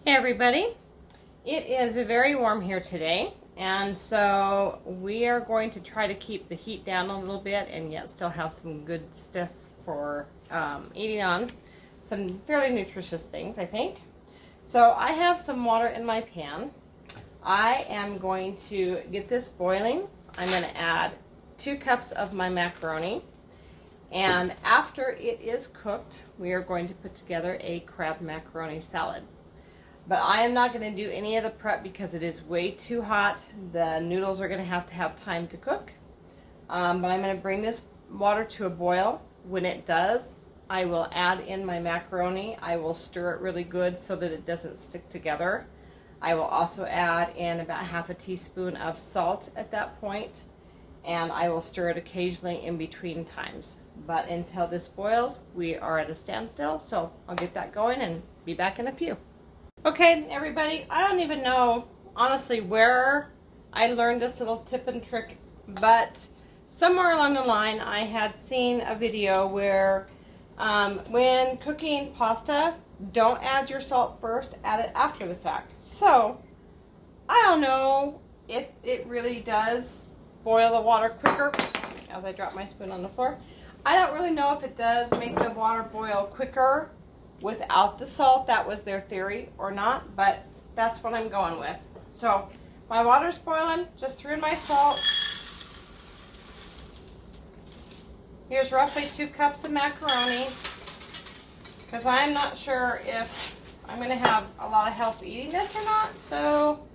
Hey everybody, it is very warm here today, and so we are going to try to keep the heat down a little bit and yet still have some good stuff for eating on. Some fairly nutritious things, I think. So I have some water in my pan. I am going to get this boiling. I'm going to add 2 cups of my macaroni, and after it is cooked, we are going to put together a crab macaroni salad. But I am not going to do any of the prep because it is way too hot. The noodles are going to have time to cook. But I'm going to bring this water to a boil. When it does, I will add in my macaroni. I will stir it really good so that it doesn't stick together. I will also add in about half a teaspoon of salt at that point, and I will stir it occasionally in between times. But until this boils, we are at a standstill, so I'll get that going and be back in a few. Okay, everybody, I don't even know, honestly, where I learned this little tip and trick, but somewhere along the line I had seen a video where when cooking pasta, don't add your salt first, add it after the fact. So, I don't know if it really does boil the water quicker, as I drop my spoon on the floor. I don't really know if it does make the water boil quicker without the salt. That was their theory or not, but that's what I'm going with. So my water's boiling, just threw in my salt. Here's roughly 2 cups of macaroni, because I'm not sure if I'm going to have a lot of help eating this or not, so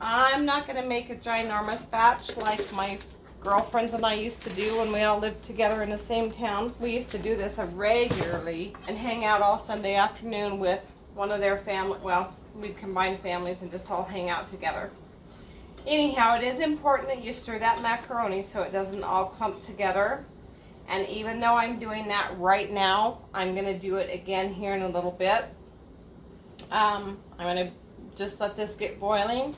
I'm not going to make a ginormous batch like my girlfriends and I used to do when we all lived together in the same town. We used to do this regularly and hang out all Sunday afternoon with one of their family. Well, we'd combine families and just all hang out together. Anyhow, it is important that you stir that macaroni so it doesn't all clump together. And even though I'm doing that right now, I'm going to do it again here in a little bit. I'm going to just let this get boiling.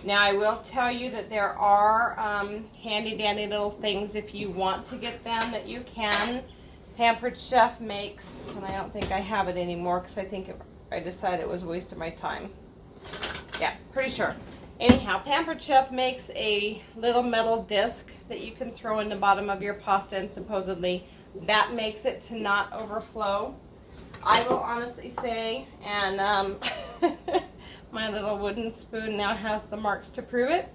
Now, I will tell you that there are handy dandy little things, if you want to get them, that you can. Pampered Chef makes, and I don't think I have it anymore because I think I decided it was a waste of my time. Yeah, pretty sure. Anyhow, Pampered Chef makes a little metal disc that you can throw in the bottom of your pasta, and supposedly that makes it to not overflow. I will honestly say, and my little wooden spoon now has the marks to prove it.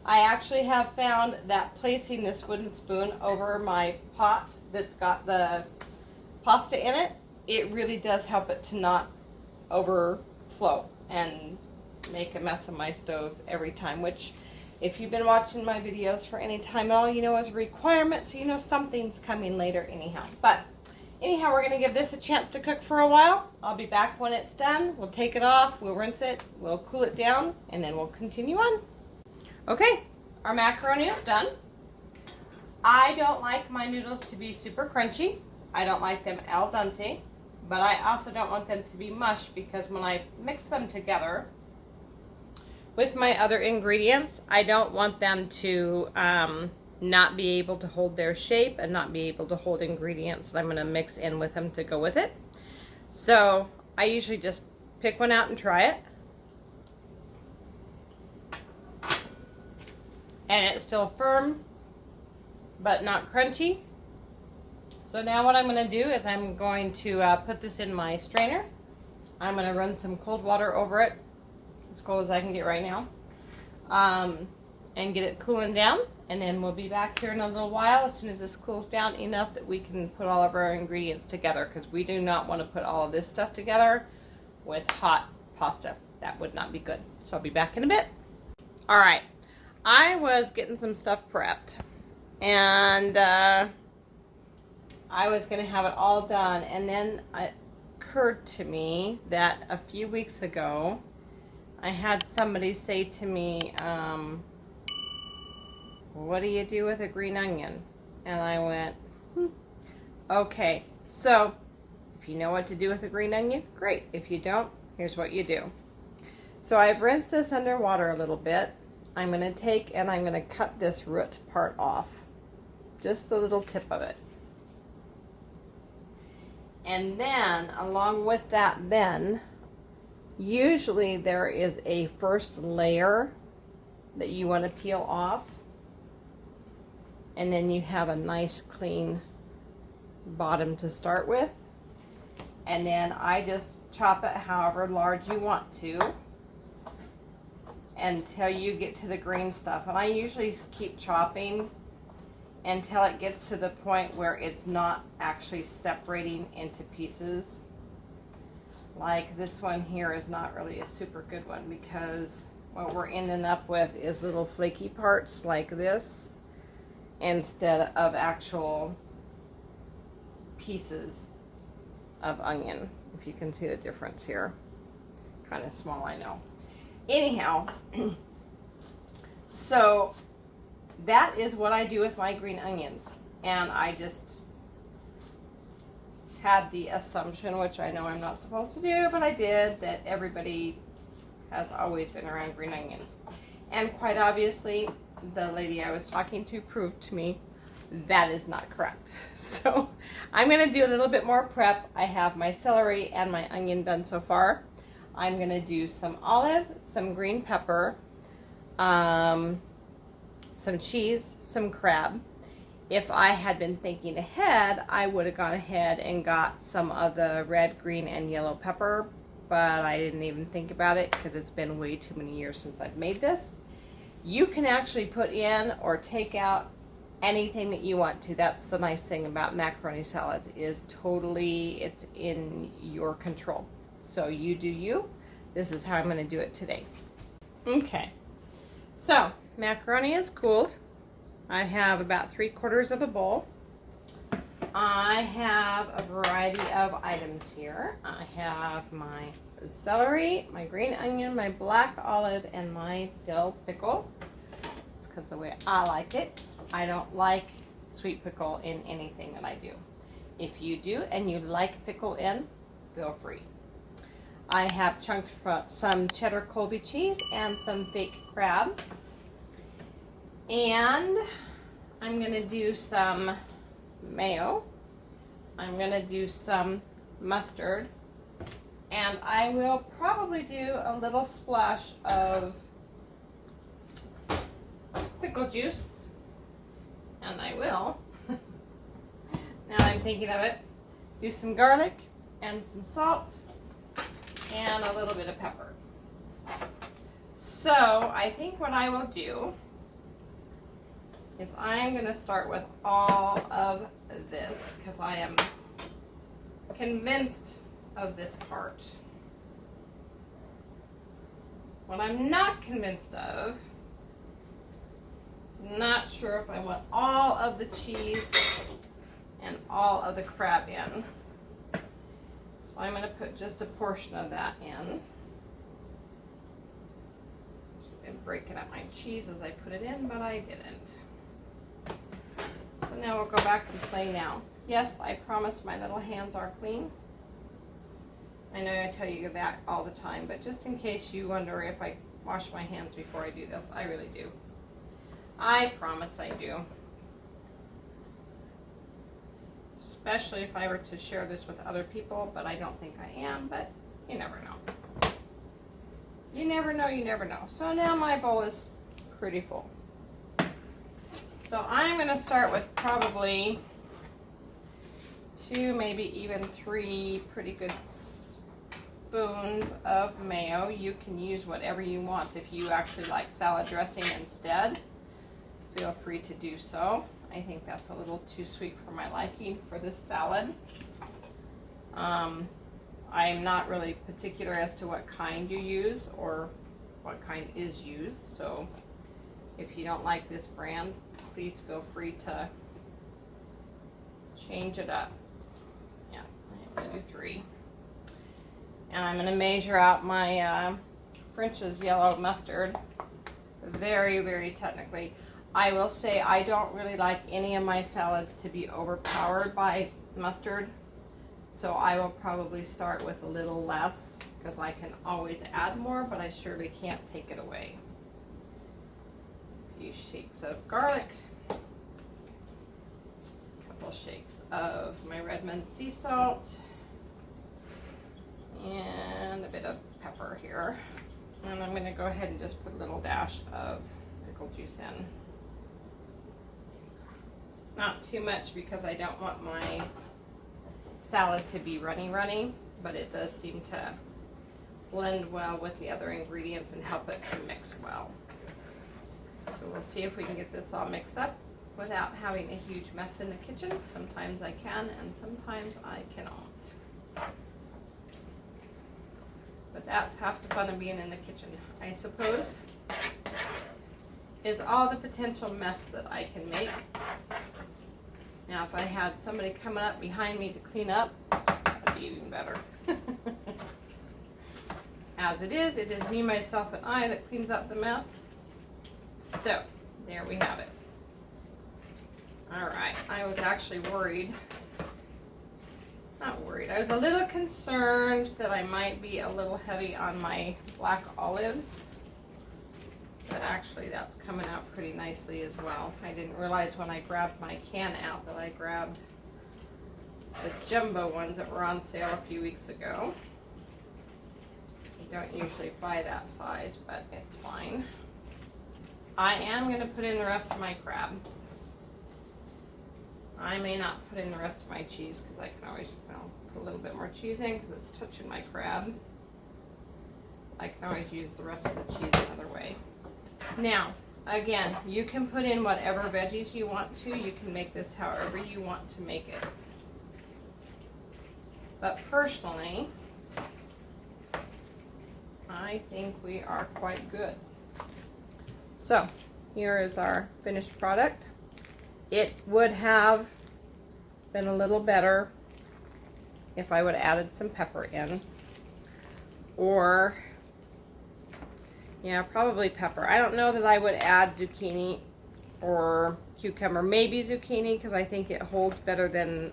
I actually have found that placing this wooden spoon over my pot that's got the pasta in it, it really does help it to not overflow and make a mess of my stove every time, which if you've been watching my videos for any time at all, you know is a requirement, so you know something's coming later anyhow. But anyhow, we're going to give this a chance to cook for a while. I'll be back when it's done. We'll take it off, we'll rinse it, we'll cool it down, and then we'll continue on. Okay, our macaroni is done. I don't like my noodles to be super crunchy. I don't like them al dente, but I also don't want them to be mush, because when I mix them together with my other ingredients, I don't want them to not be able to hold their shape and not be able to hold ingredients that I'm going to mix in with them to go with it. So I usually just pick one out and try it. And it's still firm, but not crunchy. So now what I'm going to do is I'm going to put this in my strainer. I'm going to run some cold water over it, as cold as I can get right now, and get it cooling down. And then we'll be back here in a little while as soon as this cools down enough that we can put all of our ingredients together, because we do not want to put all of this stuff together with hot pasta. That would not be good. So I'll be back in a bit. All right, I was getting some stuff prepped, and I was going to have it all done, and then it occurred to me that a few weeks ago I had somebody say to me, what do you do with a green onion? And I went, okay, so if you know what to do with a green onion, great. If you don't, here's what you do. So I've rinsed this under water a little bit. I'm going to take and I'm going to cut this root part off, just the little tip of it. And then along with that, then Usually there is a first layer that you want to peel off, and then you have a nice clean bottom to start with. And then I just chop it however large you want to until you get to the green stuff. And I usually keep chopping until it gets to the point where it's not actually separating into pieces. Like this one here is not really a super good one, because what we're ending up with is little flaky parts like this instead of actual pieces of onion. If you can see the difference here. Kind of small, I know. Anyhow, so that is what I do with my green onions. And I just had the assumption, which I know I'm not supposed to do, but I did, that everybody has always been around green onions. And quite obviously, the lady I was talking to proved to me that is not correct. So I'm going to do a little bit more prep. I have my celery and my onion done so far. I'm going to do some olive, some green pepper, some cheese, some crab. If I had been thinking ahead, I would have gone ahead and got some of the red, green, and yellow pepper, but I didn't even think about it because it's been way too many years since I've made this. You can actually put in or take out anything that you want to. That's the nice thing about macaroni salads, is totally, it's in your control. So you do you. This is how I'm going to do it today. Okay, so macaroni is cooled. I have about 3/4 of a bowl. I have a variety of items here. I have my celery, my green onion, my black olive, and my dill pickle. It's because the way I like it. I don't like sweet pickle in anything that I do. If you do and you like pickle in, feel free. I have chunked some cheddar Colby cheese and some fake crab. And I'm going to do some mayo. I'm going to do some mustard. And I will probably do a little splash of pickle juice. And I will, now I'm thinking of it, do some garlic and some salt and a little bit of pepper. So I think what I will do is I'm going to start with all of this because I am convinced of this part. What I'm not convinced of, not sure if I want all of the cheese and all of the crab in. So I'm going to put just a portion of that in. I've been breaking up my cheese as I put it in, but I didn't. So now we'll go back and play now. Yes, I promise my little hands are clean. I know I tell you that all the time, but just in case you wonder if I wash my hands before I do this, I really do. I promise I do. Especially if I were to share this with other people, but I don't think I am, but you never know. You never know, you never know. So now my bowl is pretty full. So I'm going to start with probably 2, maybe even 3 pretty good spoons of mayo. You can use whatever you want. If you actually like salad dressing instead, feel free to do so. I think that's a little too sweet for my liking for this salad. I'm not really particular as to what kind you use or what kind is used, so if you don't like this brand, please feel free to change it up. Yeah, I'm going to do 3. And I'm going to measure out my French's yellow mustard very, very technically. I will say I don't really like any of my salads to be overpowered by mustard, so I will probably start with a little less because I can always add more, but I surely can't take it away. A few shakes of garlic, a couple shakes of my Redmond sea salt, and a bit of pepper here. And I'm gonna go ahead and just put a little dash of pickle juice in. Not too much because I don't want my salad to be runny, but it does seem to blend well with the other ingredients and help it to mix well. So we'll see if we can get this all mixed up without having a huge mess in the kitchen. Sometimes I can and sometimes I cannot. But that's half the fun of being in the kitchen, I suppose, is all the potential mess that I can make. Now, if I had somebody coming up behind me to clean up, that'd be even better. As it is me, myself, and I that cleans up the mess. So, there we have it. All right, I was actually worried. Not worried, I was a little concerned that I might be a little heavy on my black olives. But actually that's coming out pretty nicely as well. I didn't realize when I grabbed my can out that I grabbed the jumbo ones that were on sale a few weeks ago. I don't usually buy that size, but it's fine. I am going to put in the rest of my crab. I may not put in the rest of my cheese because I can always put a little bit more cheese in because it's touching my crab. I can always use the rest of the cheese another way. Now, again, you can put in whatever veggies you want to. You can make this however you want to make it. But personally, I think we are quite good. So, here is our finished product. It would have been a little better if I would have added some pepper in. Or, yeah, probably pepper. I don't know that I would add zucchini or cucumber. Maybe zucchini because I think it holds better than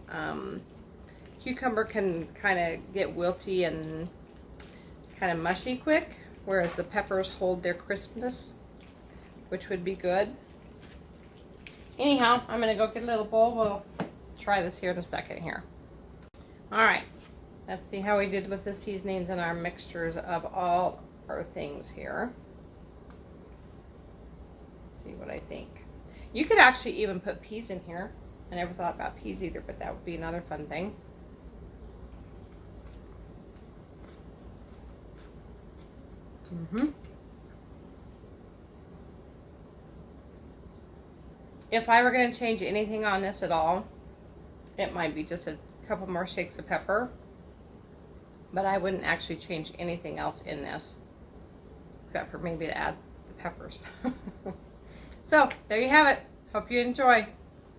cucumber can kind of get wilty and kind of mushy quick, whereas the peppers hold their crispness, which would be good. Anyhow, I'm going to go get a little bowl. We'll try this here in a second here. All right, let's see how we did with the seasonings and our mixtures of all our things here. Let's see what I think. You could actually even put peas in here. I never thought about peas either, but that would be another fun thing. If I were going to change anything on this at all, it might be just a couple more shakes of pepper, but I wouldn't actually change anything else in this, except for maybe to add the peppers. So, there you have it. Hope you enjoy.